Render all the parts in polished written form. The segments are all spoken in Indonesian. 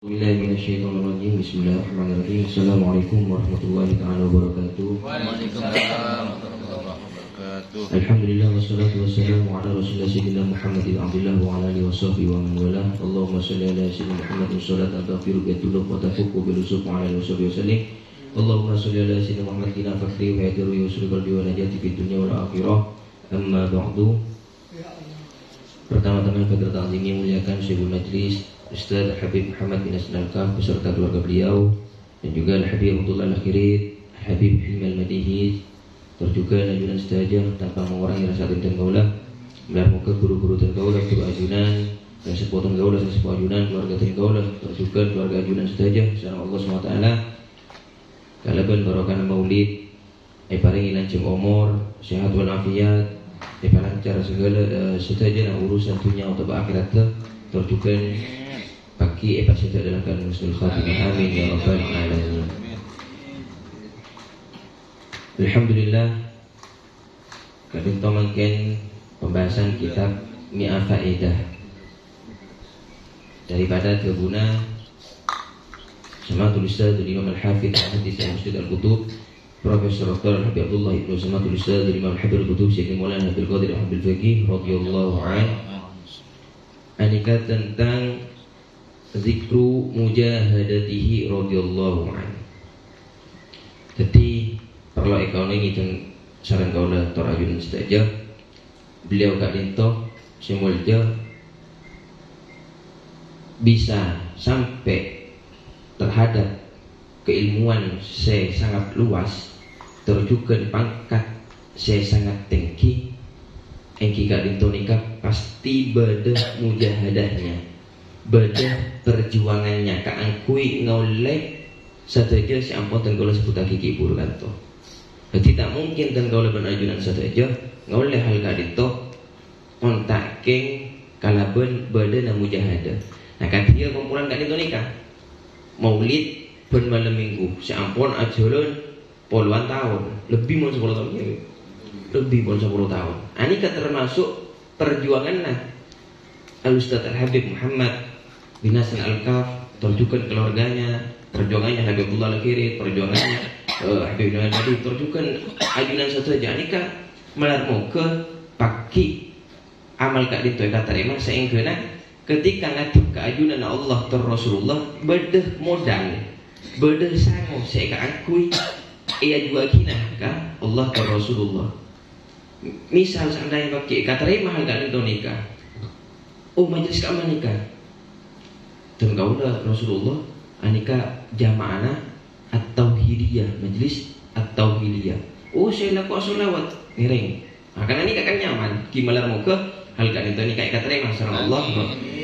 Bismillahirrahmanirrahim. Bismillahirrahmanirrahim. Assalamualaikum warahmatullahi taala wabarakatuh. Waalaikumsalam warahmatullahi wabarakatuh. Alhamdulillah wassalatu wassalamu ala Rasulillah sayyidina Muhammadin abdillah wa ala alihi washabbihi wa man walah. Allahumma shalli ala sayyidina Muhammadin sholatan taghfiru bi dhunub wa tafuku bi rusuk wa ala alihi washabbihi wasallim. Allahumma shalli ala sayyidina Muhammadin fakhri wa yadiru yusri qalbi wa najati fid dunya wal akhirah. Amma ba'du. Pertama-tama kita ta'zimi muliakan Syekhul Majlis Ustaz Habib Muhammad bin Hasan Al-Kaf beserta keluarga beliau, dan juga Al-Habib Abdullah Al-Akhirid, Habib Hilmi Al-Madihi, terus juga Najunan Setajah tanpa mengurangi rasa dan gaulah. Muka guru-guru dan gaulah, guru ajunan, dan sepotong gaulah dan sepuh ajunan, keluarga dan gaulah, terus juga keluarga ajunan Setajah. Insya Allah SWT kalaban barokah maulid, paring lancung umur, sehat walafiat, lancar segala setajah urusan dunia atau akhirat, terus juga bagi saja dalam keadaan husnul khatimah. Amin ya rabbal alamin. Alhamdulillah, kami mengken pembahasan kitab Mi'ah Faedah daripada Kebuna Samatul Ustaz Imam Al-Hafidh Hadis Al-Mustid Al-Kutub Profesor Dr. Habib Abdullah Ibnu Samatul Ustaz Imam Al-Habib Al-Kutub Syekh Maulana Abdul Qadir Abdul Faqih radhiyallahu anhu, anika tentang zikru mujahadatihi radhiyallahu anhu. Jadi perlu ekaune ngiten saran kaula Tor Ajun Setajah, beliau kak lintoh semulja bisa sampai terhadap keilmuan saya sangat luas, terjukan pangkat saya sangat tinggi. Engki kak lintoh nikah pasti beda mujahadahnya, beda perjuangannya, kaangkui ngoleh saja si ampun dan kalau sebut lagi kibur kanto. Jadi tak mungkin dan kalau benajunan saja ngoleh hal kadito kontak keng kalaben beda na mujahadah. Nah kan dia kumpulan kadito nikah maulid ben malam minggu si ampun ajaran puluhan tahun, lebih mau 10 tahun ya. Lebih pun 10 tahun. Ini termasuk perjuangan Al-Ustaz Al-Habib Muhammad bin Hasan Al-Kaf, terjukan keluarganya, perjuangannya Habib Abdullah Al-Akhirid, perjuangannya Habib Al-Madi, terjukan ajunan satu saja. Ini kan melarmu ke pagi amal kak dito kata terima sehingga ketika ngadep ke ajunan Allah ter Rasulullah bedah modal, bedah sangu saya akui ia juga kina kan Allah ter Rasulullah. Misal seandainya pakai kata mahal kalian itu nikah, oh majelis kamu nikah, dan kau udah Rasulullah anika jamaah atau hidiyah majelis atau hidiyah. Oh saya laku asolawat nireng, karena nikah kan nyaman. Gimana muka hal kalian itu nikah kata masalah Allah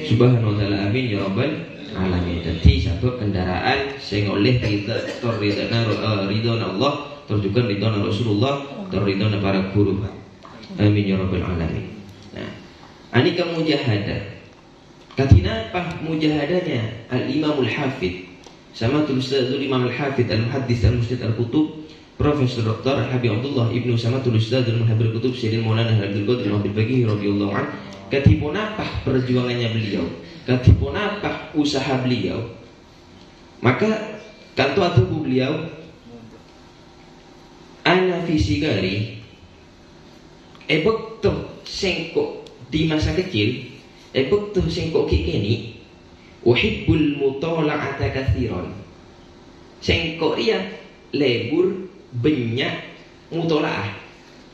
subhanahu wa taala. Amin ya rabbal alamin. Jadi satu kendaraan saya ngoleh kita ridho Allah, terjukan ridho Rasulullah, terridho para guru. Amin ya rabbal alamin. Nah, anika mujahadah. Katina apa mujahadahnya? Al-Imam Al-Hafidh sama Ustaz Imam Al-Hafidh Al-Muhaddits Al-Mustid Al-Kutub Profesor Dr. Habib Abdullah Ibnu sama Ustaz Al-Muhabbir Kutub Sayyidina Maulana Abdul Qadir Abdul Faqih radhiyallahu anhu. Katipun apa perjuangannya beliau? Katipun apa usaha beliau? Maka kanto atau beliau ana fisigari bekto sengkok di masa kecil, bekto sengkok kini uhibbul mutala'ata katsiran. Sengkok dia lebur banyak mutala'ah,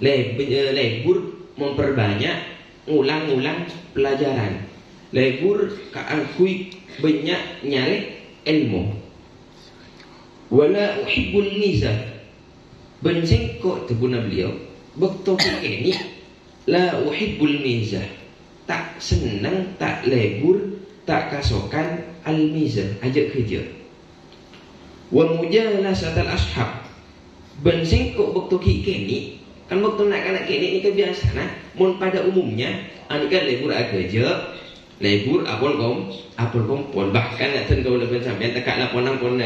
lebur memperbanyak ulang-ulang pelajaran, lebur kaangkui banyak nyari ilmu. Wala uhibbul nizah, ben sengkok tebuna beliau bekto ini la uhibbul mizah, tak senang, tak lebur, tak kasokan al mizah ajak kerja. Wa mujalasat al ashab, ben sengkok bekto kini kan bekto nak anak kini ini kebiasaan mun pada umumnya anika lebur kerja, lebur apol kompol, bahkan nak ten kau lebih sampai tak laponan pun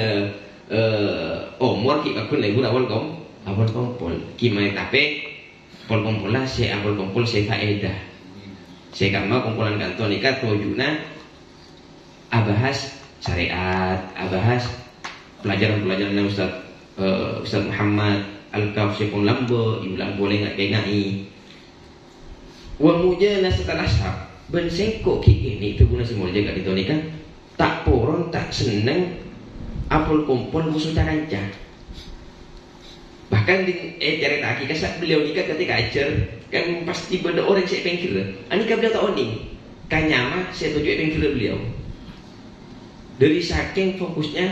umur kita pun lebur apol kompol kimai tapi pol kompola saya apol kompol saya faedah saya kamau kumpulan kantor nikah tujuna abahas syariat, bahas pelajaran-pelajaran Ustaz Muhammad Al-Kaf Syekun Lambo, ibulah boleh nggak kayak ngai. Wa mujana setelah sab, ben sengkok kiki ni itu guna semua jaga itu ni kan. Tak poron tak seneng apel kumpul musuh caranca. Bahkan di cerita kisah beliau nikah ketika ajar kan pasti benda orang saya pengkira. Anika beliau tak oning. Kanyama saya tujuh pengkira beliau. Dari saking fokusnya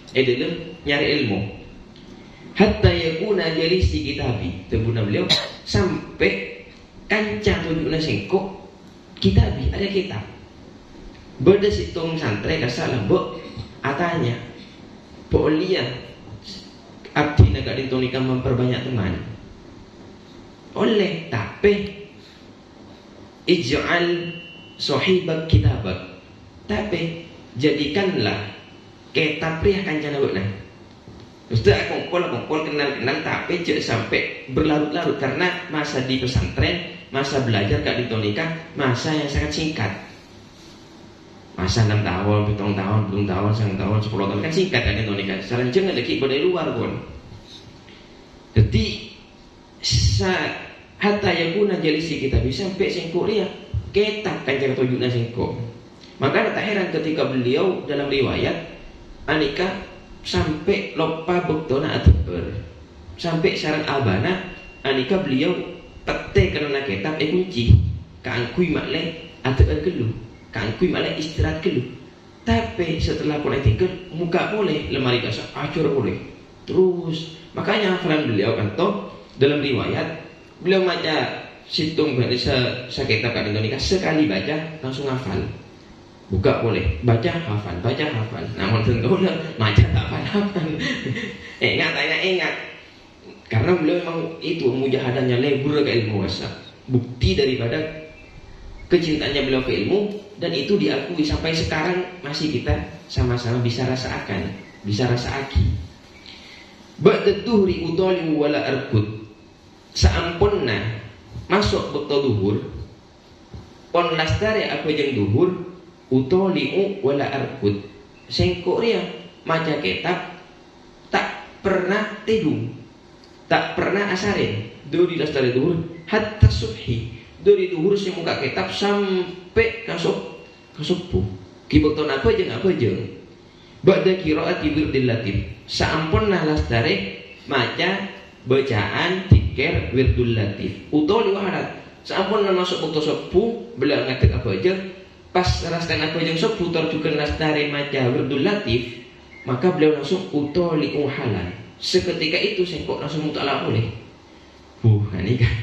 dalam nyari ilmu. Hatta yakuna jalisi kitabi, tebuna beliau sampai kancah tunjukna sengkok kitabi, ada kitab. Beda situng santre kasalah bo atanya. Polia abdi naga ditonikan memperbanyak teman. Oleh tapi ij'al sahibak kitabak. Tapi jadikanlah kitab priah kancana beuna. Ustaz kumpul kenal tapi jangan sampai berlarut-larut karena masa di pesantren, masa belajar Kak Ditonika, masa yang sangat singkat. Masa 6 tahun, 7 tahun, 10 tahun, 9 tahun, 10 tahun kan singkat Kak Ditonika. Saranjeng lagi dari luar pun. Jadi hatta yakuna jalisi kita bisa sampai singkuk dia kitab kancana tunjukna singkuk. Maka tak heran ketika beliau dalam riwayat anika sampai lupa bektona adber sampai sarang abana anika beliau pete karena kitab kunci kaangkui makle adber kelu kaangkui makle istirahat kelu. Tapi setelah pun tinggal muka boleh lemari kasak acur boleh terus. Makanya hafalan beliau kan toh dalam riwayat beliau baca situng dari sekitar kan Indonesia sekali baca langsung hafal. Buka boleh, baca hafal. Namun tentu baca tak hafal. Ingat. Karena beliau memang itu mujahadahnya lebur ke ilmu wasa. Bukti daripada kecintaannya beliau ke ilmu dan itu diakui sampai sekarang masih kita sama-sama bisa rasakan, bisa rasaki. Ba'da duhri utoli wala arkut. Saampunna masuk betul duhur. Pon lastare apa yang duhur utoli'u wala arkut. Sengkok dia maca kitab tak pernah tidur, tak pernah asarin dari lastare duhur hatta subhi. Dari duhur saya muka kitab sampai ke subuh. Kiboton apa jeng ba'da qiraati wirdil latif. Saampunna lastare maca bacaan zikir wirdul latif. Utoli waharat. Saampunna masuk waktu subuh beliau ngatek apa aja. Pas raskan apa yang seputar juga lastare maca wirdul latif, maka beliau langsung utoli uhalan. Seketika itu sengkok langsung mutala boleh. Ini kan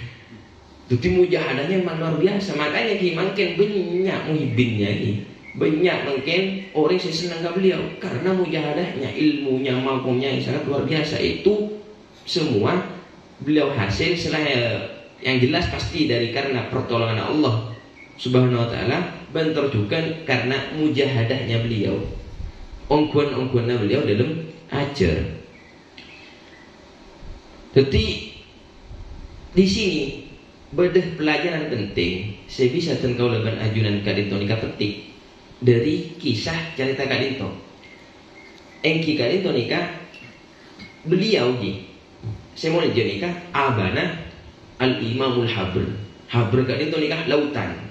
itu mujahadahnya memang luar biasa. Makanya makin banyak muhibbinnya ini, banyak mungkin orang yang senang ke beliau karena mujahadahnya, ilmunya, mampunya yang sangat luar biasa. Itu semua beliau hasil selain yang jelas pasti dari karena pertolongan Allah Subhanahu wa ta'ala, bentar juga karena mujahadahnya beliau, ongkuan-ongkuannya beliau dalam ajar. Jadi di sini bedah pelajaran penting saya bisa tengkau leban ajunan Kadinto nikah petik dari kisah cerita Kadinto. Engki Kadinto nikah beliau saya mau nikah abana al-imamul habr Kadinto nikah lautan.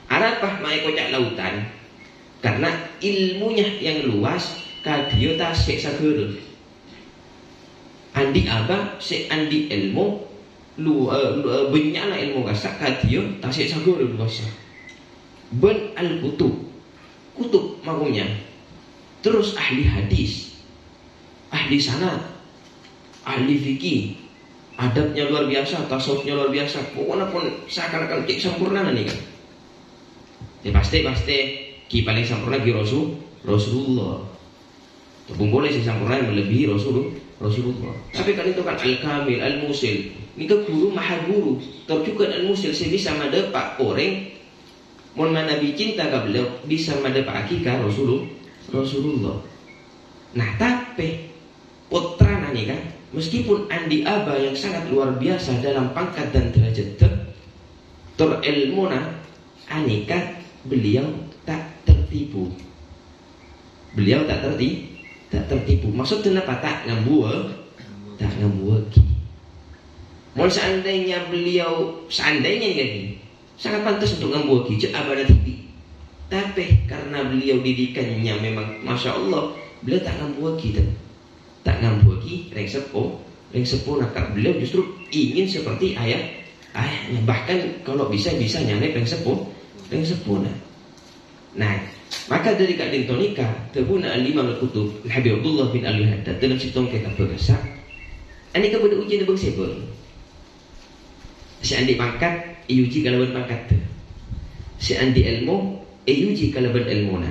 Arapah mae kocak lautan karena ilmunya yang luas kadio tasik sageur. Andi aba se andi ilmu benyana ilmu kasak kadio tasik sageur luas. Ben al kutub makunya. Terus ahli hadis, ahli sanad, ahli fikih, adabnya luar biasa, tasawufnya luar biasa. Pokoknya pun seakan-akan cek sempurna nih kan. Ya pasti ki paling sempurna ki Rasulullah. Tapi boleh sih sempurna yang melebihi Rasulullah. Tapi kan itu kan al-kamil, al-musil. Itu guru maha guru. Terjukan al-musil saya bisa mendapat orang mon Nabi cinta ke beliau bisa mendapat akikah Rasulullah. Nah tapi putra nani kan meskipun andi aba yang sangat luar biasa dalam pangkat dan derajat terilmuna anika beliau tak tertipu. beliau tak tertipu. Maksudnya apa? Tak ngambuaki. Mau seandainya beliau jadi sangat pantas untuk ngambuaki cek abada TV. Tapi karena beliau didikannya memang masya Allah, beliau tak ngambuaki reng sepuh nakal. Beliau justru ingin seperti ayahnya, bahkan kalau bisa nyampe reng sepuh nah. Maka dari Kak Dintonika terbuna al-Imam al-Kutub Habibullah bin Al-Haddad dalam situang kita berasa ini kepada ujian bang sebel si andi pangkat iuji kalaban pangkat si andi ilmu iuji kalaban ilmuna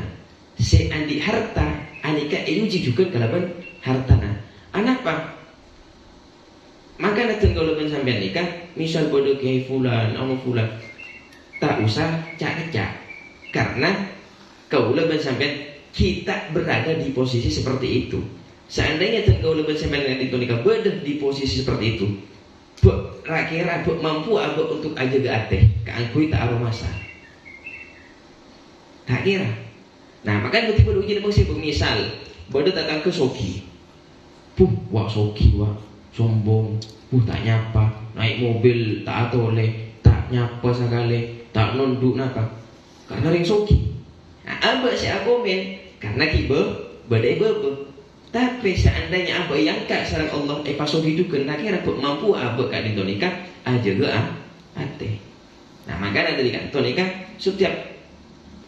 si andi harta anika iuji juga kalaban hartana anapa maka natun kalaban sampean nikah misal bodoh kiai fulan anu fulan tak usah cak-cak karena kaulah sampean kita berada di posisi seperti itu. Seandainya kaulah sampean di tonika berada di posisi seperti itu, kira mampu abok untuk aja ate, keangkui tak aro masa. Tak kira. Nah makanya ketika ujian emosi misal, bodoh datang ke Soki, wah Soki wah sombong, tak nyapa, naik mobil tak atole, tak nyapa sekali, tak nunduk napa, karena ring Soki. Nah, abah si agomen karena kibe badai bebe. Tapi seandainya abah yang kak sarang Allah pasogi juga kira mampu abah kak dintonika aja ate. Nah makanya dari kak tonika setiap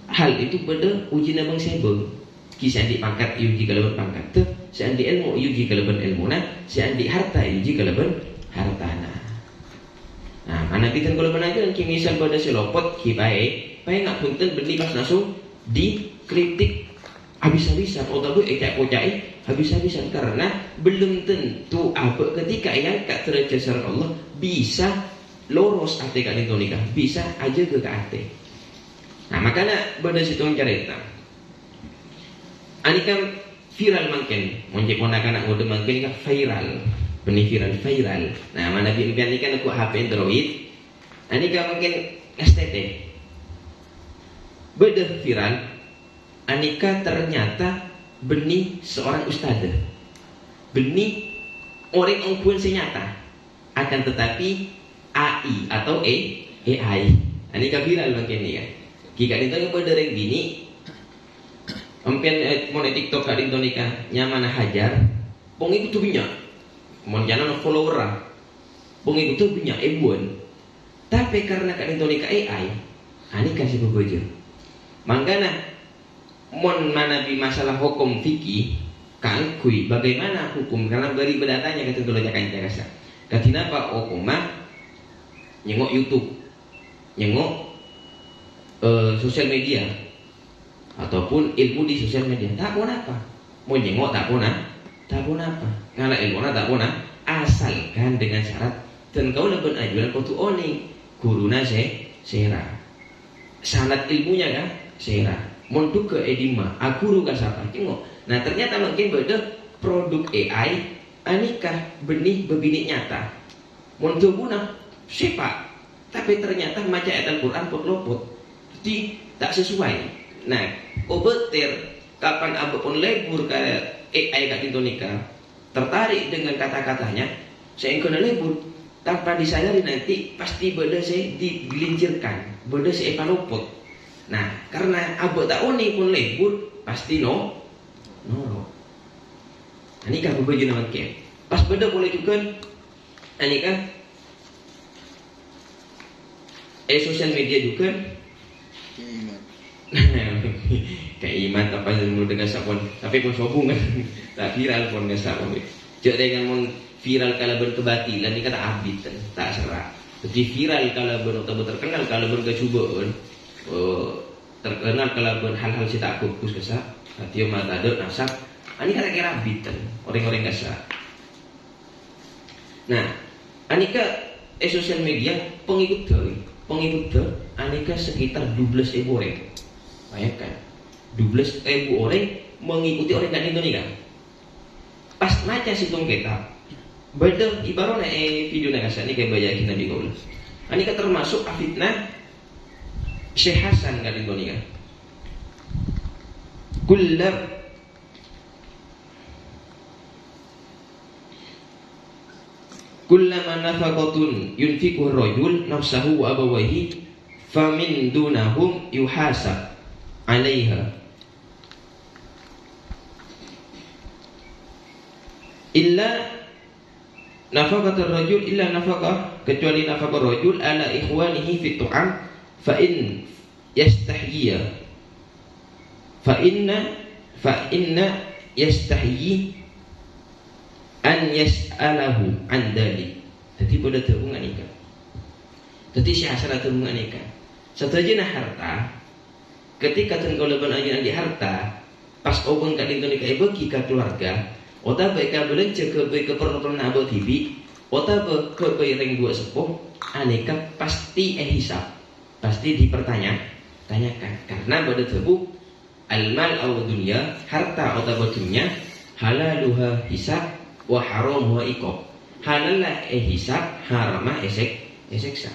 hal itu beda uji nabang sebe. Kisah di pangkat uji kalaban pangkat tuh, seandi ilmu uji kalaban ilmuna, seandi harta uji kalaban hartana. Nah mana kita kalau menanyakan kimisal pada selopot kipai, pakai nggak punten beli pas langsung dikritik habis-habisan atau ecak-ecak habis-habisan karena belum tentu apa ketika yang kak terjadi Allah bisa loros ate kak nikah bisa aja ke ate. Nah makanya pada situ cerita ani kan viral makin monjek ponakan ngode makin kan viral viral. Nah mana biar ini kan aku HP Android ani kan makin STT beda viral anika ternyata benih seorang ustadzah benih orang ongkuan senyata akan tetapi AI atau AI anika viral makin ini ya jika ditanya pada orang bini mungkin mau TikTok kali itu nikah nyaman hajar pengikut tuh banyak mau jangan follower pengikut tuh banyak ebuan tapi karena kali itu nikah AI anika sih begojo mangkana mon manabi masalah hukum fikih kangkui bagaimana hukum karena beri berdatanya kata dulu jakan jagasa katina pak okuma nyengok YouTube nyengok sosial media ataupun ilmu di sosial media tak pun apa mau nyengok tak pun apa ngalah ilmu tak pun asalkan dengan syarat dan kau lebih ajuan kau tu oni guruna sera sanad ilmunya kan sera montuk ke edima aku ruga siapa tengok nah ternyata mungkin beda produk AI anikah benih bebinik nyata montuk guna siapa tapi ternyata maca ayat Al-Quran pot lopot jadi tak sesuai nah obeter kapan abu pun lebur ke AI kat Indonesia tertarik dengan kata-katanya saya kena lebur tanpa disadari nanti pasti beda saya digelincirkan beda saya palopot. Nah, karena abang tak oni pun lebur pasti no. Ini kan berbaju nama ke. Pas beda boleh juga, ini kan sosial media juga. Kayak iman apa yang mau dengan sapon, tapi pun sobung kan, tak viral pun dengan sapon. Jadi dengan mau viral kalau berkebatilan ini kata abid tak serak. Jadi viral kalau benar terkenal kalau berkecubaan. Terkenal kalau hal-hal si tak fokus kesak hati mata ada nasab ini kira-kira bitan orang-orang kesak nah anika sosial media pengikut anika sekitar 12.000 orang bayangkan 12.000 orang mengikuti orang kan Indonesia pas maca situng kita beda ibaratnya video nakasa ini kayak bayakin Nabi Gaul anika termasuk fitnah Syekh Hasan kali Indonesia. Kullar kullama nafaqatun yunfiqu ar-rajul nafsahu wa abawayhi famin dunahum yuhasab 'alaiha illa nafaqatul rajul illa nafaqah, kecuali nafaqah rajul ala ikhwanihi fit tu'am fa in yastahyiya fa inna yastahyi an yas'alahu an dalik. Jadi pada terhubungan ikan. Jadi syahasalah terhubungan ikan. Setajana harta ketika tengkau leban ajunan di harta pas obeng kadin tonika bagi ke keluarga ota baik ka belanja ke baik ke perlu nabo TV ota ke baik ring dua sepuh aneka pasti hisab pasti tanyakan karena pada tebu almal aw dunya harta ota dunya halaluha hisab wa haramuha iqab halalah hisab haramah eseksa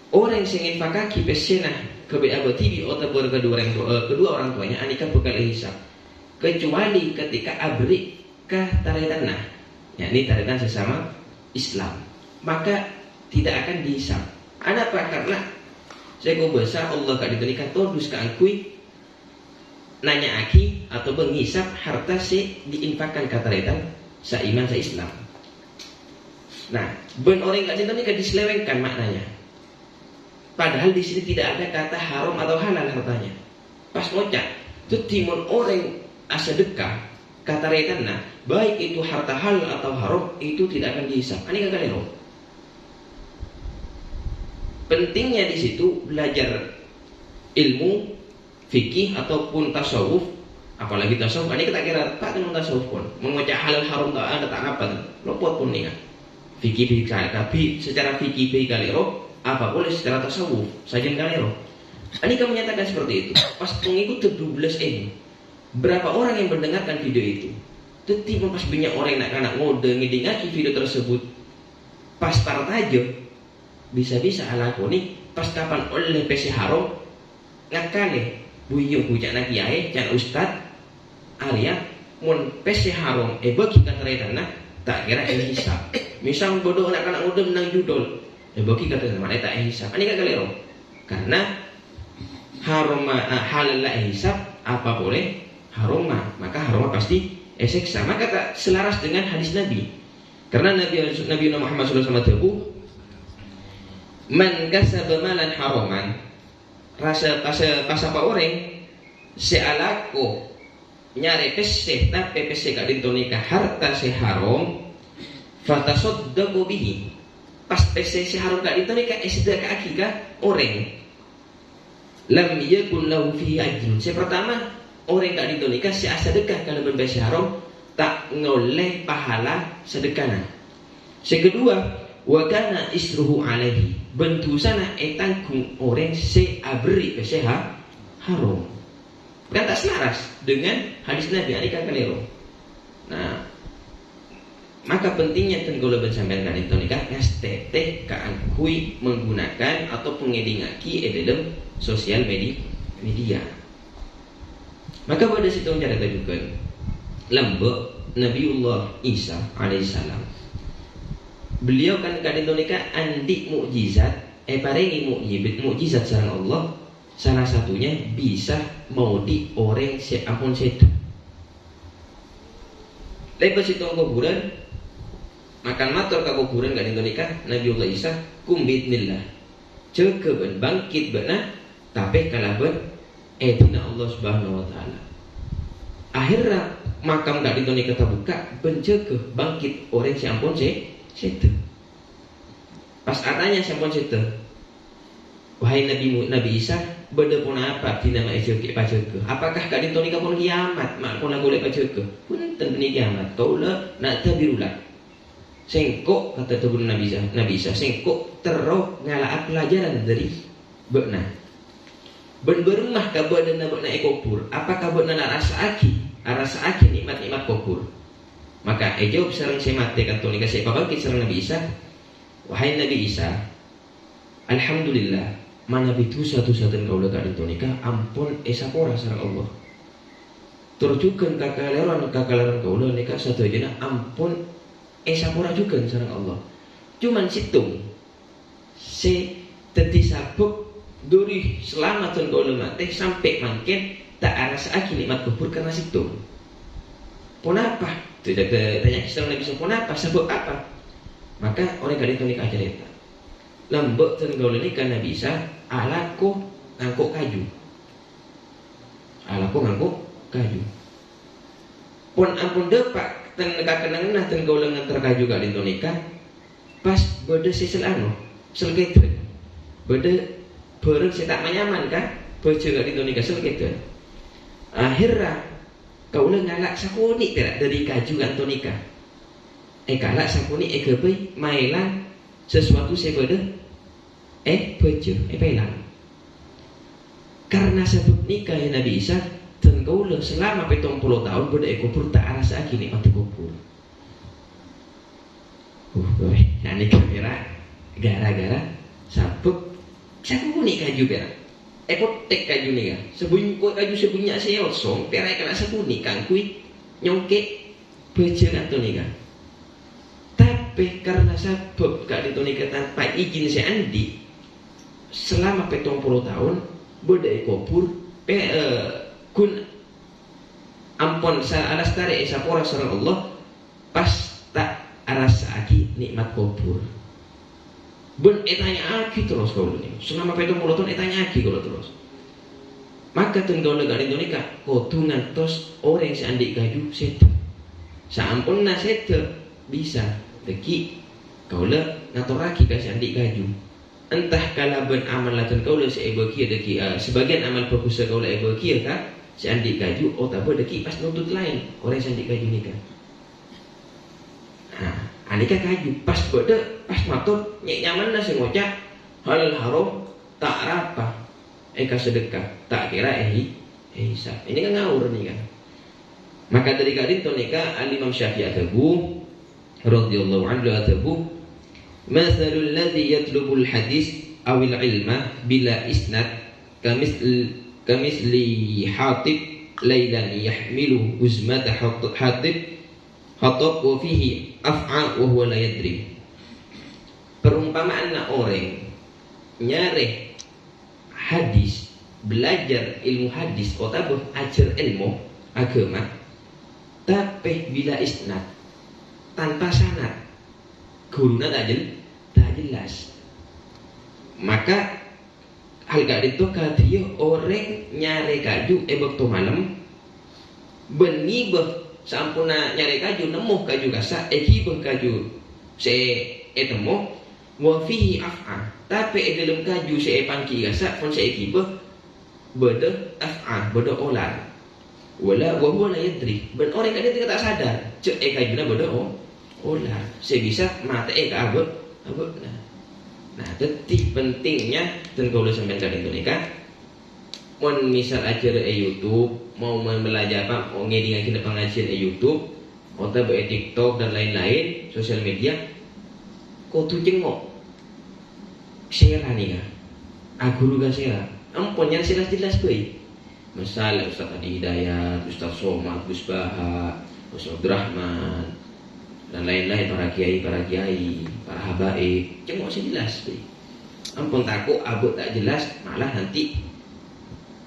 orang yang infakaki pesenah ke baik abo TV ota kedua orang tuanya aneka bekal hisab kecuali ketika abri kah taretanah, yakni taretan sesama Islam, maka tidak akan dihisab. Kenapa? Karena saya kau bahasa Allah kak ditunikan todus ke angkui nanya aki atau menghisap harta si diinfakkan ke taretan seiman se Islam. Nah, ben orang kak ditunikan diselewengkan maknanya. Padahal di sini tidak ada kata haram atau halal hartanya. Pas ngocak, itu timun orang asedekah kata retanna baik itu harta halal atau haram itu tidak akan dihisab. Ini kagak lero. Pentingnya di situ belajar ilmu fikih ataupun tasawuf, apalagi tasawuf. Ini kita kira tak tentang tasawuf pun mengucap halal haram tak ada tak apa lopot pun nih kan. Fikih tapi secara fikih kalero apa boleh secara tasawuf saja kalero. Ini kamu menyatakan seperti itu. Pas pengikut 12 ini berapa orang yang mendengarkan video itu? Tetapi pas banyak orang nak ngode ngidingaki video tersebut pas partajo bisa-bisa alakoni pas kapan oleh PC haram ngakale buyung hujak nak kiai can ustad Arya mun PC haram bagi kata retana tak kira hisab. Misal bodoh nak ngode menang judul bagi kata mana tak hisab. Ini kagak lero. Karena haram halal hisab apa boleh haroma, maka haroma pasti eseksa. Maka tak selaras dengan hadis Nabi. Karena Nabi Muhammad SAW man kasaba malan haraman rasa pas apa orang sealako nyari peseh tapi peseh kak dintonika harta se haram fatasaddaqu bihi pas peseh se haram kak dintonika sedekah akikah orang lam yakun lahu fihi ajrun. Pertama orang tak ditolika si sedekah kalau berbahasa haram tak ngoleh pahala sedekahna. Kedua, wa kana isruhu alaihi bentusana etanggung orang se abri bahasa haram. Kan tak selaras dengan hadis Nabi alika kalero. Nah, maka pentingnya tenggol bersampean kan ditolika ngastete kaangkui menggunakan atau pengedingaki dalam sosial media. Maka pada situ cara kedudukan lembek Nabiullah Isa alaihissalam. Beliau kan kaditonika andi mukjizat, parengi mukjizat sareng Allah. Salah satunya bisa maudi orang ampun setan. Lepas itu kuburan makan matur ke kuburan kaditonika Nabiullah Isa kumbitnillah. Cekeben bangkit benar tapi kalaban dina Allah Subhanahu wa taala. Akhirnya makam dak ditoni kata buka bencegah bangkit orang si ampun setu. Pas atanya si ampun setu. Wahai Nabi Isa, beda pun apa dina ma ejeke pajeke. Apakah dak ditoni ka pun kiamat, mak pun golek pajeke. Punten ni kiamat, kaula nak tabirula. Sengkok kata tubuh Nabi Isa, sengkok terus ngalaak pelajaran dari bekna. Ben berumah kabuat dan nak kubur. Apakah buat nak rasa aki nikmat kubur. Maka jawab sareng saya mati katonika saya pabangkit sareng Nabi Isa. Wahai Nabi Isa, alhamdulillah mana bitu satu-satunya kau lekat katonika ampun esapora sareng Allah. Turjukan kakalaran kau nika satu aja ampun sapura juga sareng Allah. Cuman situng se tadi sabuk duri selamat kaula mate sampai mangken tak arasa nikmat kubur karena situng. Kenapa? Tidak tanya Islam Nabi SAW, kenapa? Sebab apa? Maka orang kali itu nikah cerita. Lembek tenggol ini karena bisa alaku ngangkuk kaju. Alaku ngangkuk kaju. Pun ampun depak teneka kenang nah tenggol ngantar kaju kali itu nikah. Pas bode sisel selketre. Bode bareng saya tak menyaman kan? Bojo kali itu nikah selketre. Akhirnya kau ngalak sakuni tidak dari kaju Antonika. Kalak sakuni kepe mailan sesuatu sebeda bojo pelang. Karena sebab nikah ya Nabi Isa dan kau selama 70 tahun beda kubur tak rasa kini waktu kubur. Ini kamera gara-gara sabuk sakuni kaju perak. Tek kaju ni kan sebunyi kaju sebunyi saya osong perai kena sakuni kan kui nyongke bejen atau ni kan tapi karena sabab kak ditonika tanpa izin si Andi selama 70 tahun bodai kubur kun ampun sa alastari sapora sareng Allah pas tak arasa lagi nikmat kubur. Ben etanya aki terus kau ni. Selama 70 tahun etanya aki kau terus. Maka tengkau negara Indonesia kodungan tos orang seandik kaju sete. Sampun na sete bisa deki kau le ngatur lagi kasih andik kaju. Entah kala ben amal laten kau le seebokia deki sebagian amal fokus kau le ebokia kan seandik kaju tak boleh deki pas nuntut lain orang seandik kaju ni kan. Anika kaju pas bode pas matur nyaman nasi ngocak halal haram tak apa sedekah tak kira hisab ini kan ngawur nih kan. Maka dari kadin tonika Al-Imam Syafi'i atabu radhiyallahu anhu atabu mathalul ladzi yatlubul hadis awil ilma bila isnad kamisli hatib lailani yahmilu uzmata hatib Khatab wa fihi af'a wa huwa la yadri. Perumpamaan orang nyareh hadis, belajar ilmu hadis atau ajar ilmu agama tapi bila isnad tanpa sanad guruna tak jelas. Maka hal gak itu kadieu orang nyare kaju waktu malam beni sampuna nyari kaju nemuh kaju gasa hibah kaju se temu wa fihi af'a tapi dalam kaju se pangki gasa pun se hibah beda af'a beda olar wala wa huwa la yadri ben orang kadang tidak sadar cek kajuna beda olar se bisa mata ka abot nah detik pentingnya dan kalau sampai kadang nikah mon misal acara YouTube mau belajar apa mau ngeding kita pengajian YouTube atau TikTok dan lain-lain sosial media kau tuh jengok share nih kan guru gak share ampun yang jelas baik masalah Ustaz Adi Hidayat, Ustaz Somad, Gus Baha, Ustaz Abdurrahman dan lain-lain para kiai, para habaib jengok jelas baik ampun takut abot tak jelas malah nanti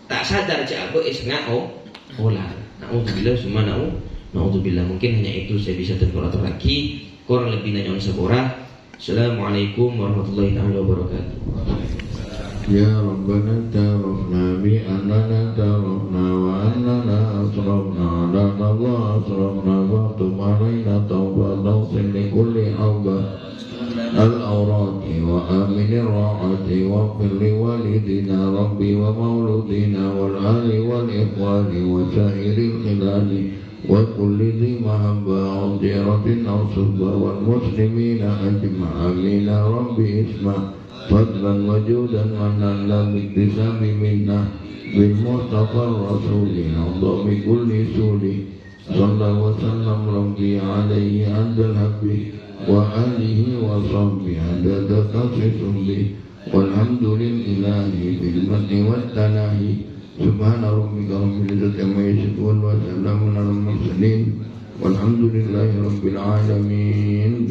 tak sadar cak aku esengah olah. Na'udzubillah semua na'udzubillah. Mungkin hanya itu saya bisa terkorator lagi. Kurang lebih nanya seborah. Assalamualaikum warahmatullahi taala wabarakatuh. Ya Rabbana ta'arafna bi annana ta'arafna wa annana asrafna dan Allah asrafna wa tumarina tawbatan li kulli awbah الأوراد وآمن الراعة واغفر لوالدنا ربي ومولودنا والآل والإخوان وسائر الخلال وكل ذي محبة أو زيارة أو صحبة والمسلمين أجمعين ربي اسمع فضلا وجودا منا لا باكتساب منا بالمصطفى الرسول أفضل بكل سول صلى وسلم ربي عليه عند الحب وآله وصحبه عدد خصيص به والحمد لله بالمن والتناهي سبحان ربك رب العزة عما يصفون وسلام على المرسلين Walhamdulillahi Rabbil Alamin.